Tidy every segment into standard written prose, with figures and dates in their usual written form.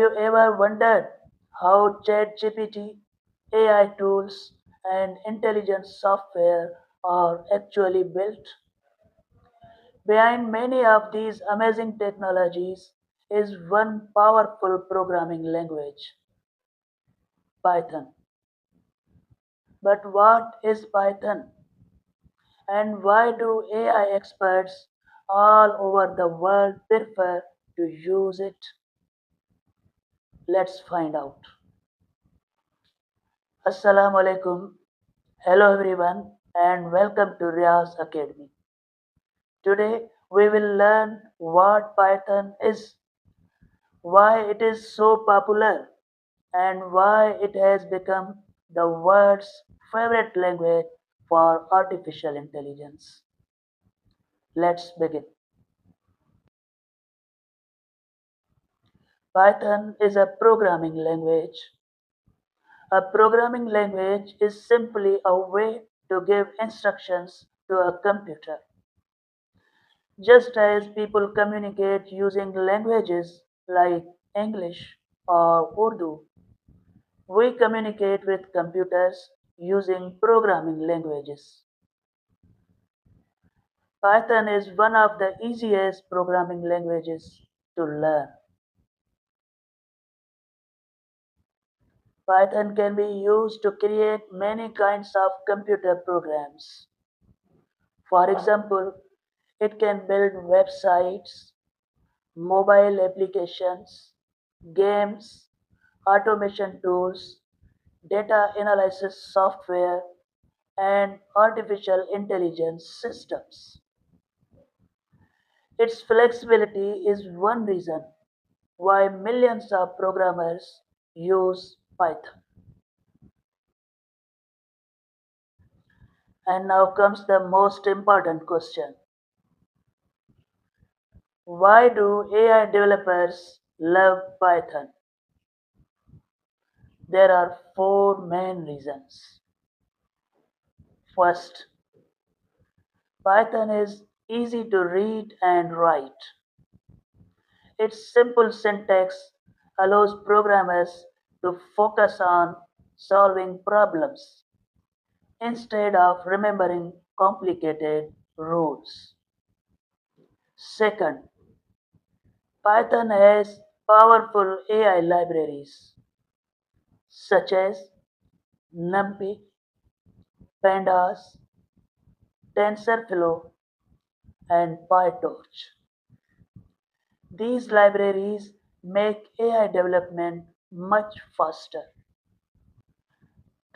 you ever wondered how ChatGPT, AI tools, and intelligence software are actually built? Behind many of these amazing technologies is one powerful programming language, Python. But what is Python? And why do AI experts all over the world prefer to use it? Let's find out. Assalamu alaikum. Hello everyone and welcome to Riaz Academy. Today we will learn what Python is, why it is so popular, and why it has become the world's favorite language for artificial intelligence. Let's begin. Python is a programming language. A programming language is simply a way to give instructions to a computer. Just as people communicate using languages like English or Urdu, we communicate with computers using programming languages. Python is one of the easiest programming languages to learn. Python can be used to create many kinds of computer programs. For example, it can build websites, mobile applications, games, automation tools, data analysis software, and artificial intelligence systems. Its flexibility is one reason why millions of programmers use Python. And now comes the most important question. Why do AI developers love Python? There are four main reasons. First, Python is easy to read and write. Its simple syntax allows programmers to focus on solving problems instead of remembering complicated rules. Second, Python has powerful AI libraries such as NumPy, Pandas, TensorFlow, and PyTorch. These libraries make AI development much faster.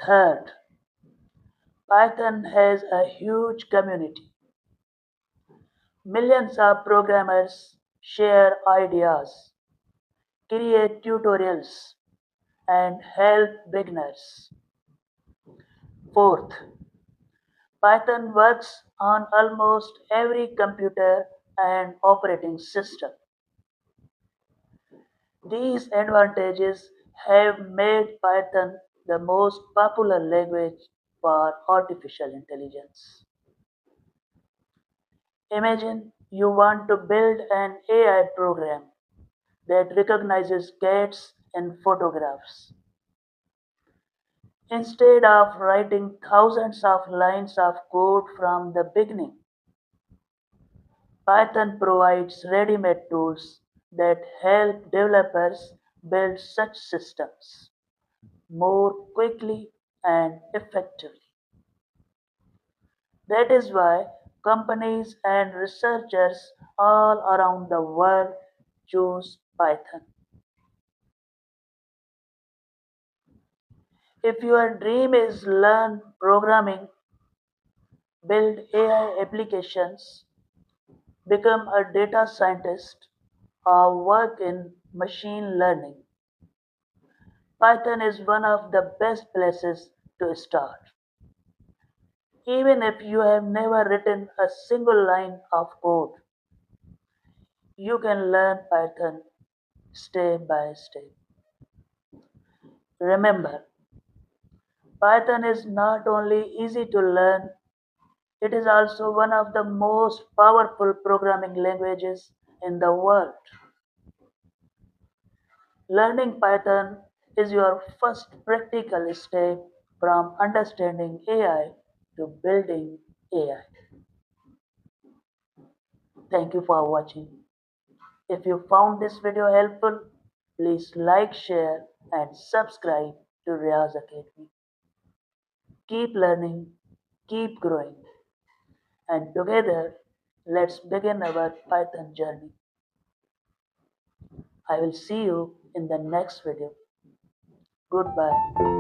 Third, Python has a huge community. Millions of programmers share ideas, create tutorials, and help beginners. Fourth, Python works on almost every computer and operating system. These advantages have made Python the most popular language for artificial intelligence. Imagine you want to build an AI program that recognizes cats in photographs. Instead of writing thousands of lines of code from the beginning, Python provides ready-made tools that help developers build such systems more quickly and effectively. That is why companies and researchers all around the world choose Python. If your dream is learn programming, build AI applications, become a data scientist, or work in machine learning, Python is one of the best places to start. Even if you have never written a single line of code, you can learn Python step by step. Remember, Python is not only easy to learn, it is also one of the most powerful programming languages in the world. Learning Python is your first practical step from understanding AI to building AI. Thank you for watching. If you found this video helpful, please like, share, and subscribe to Riaz Academy. Keep learning, keep growing, and together let's begin our Python journey. I will see you in the next video. Goodbye.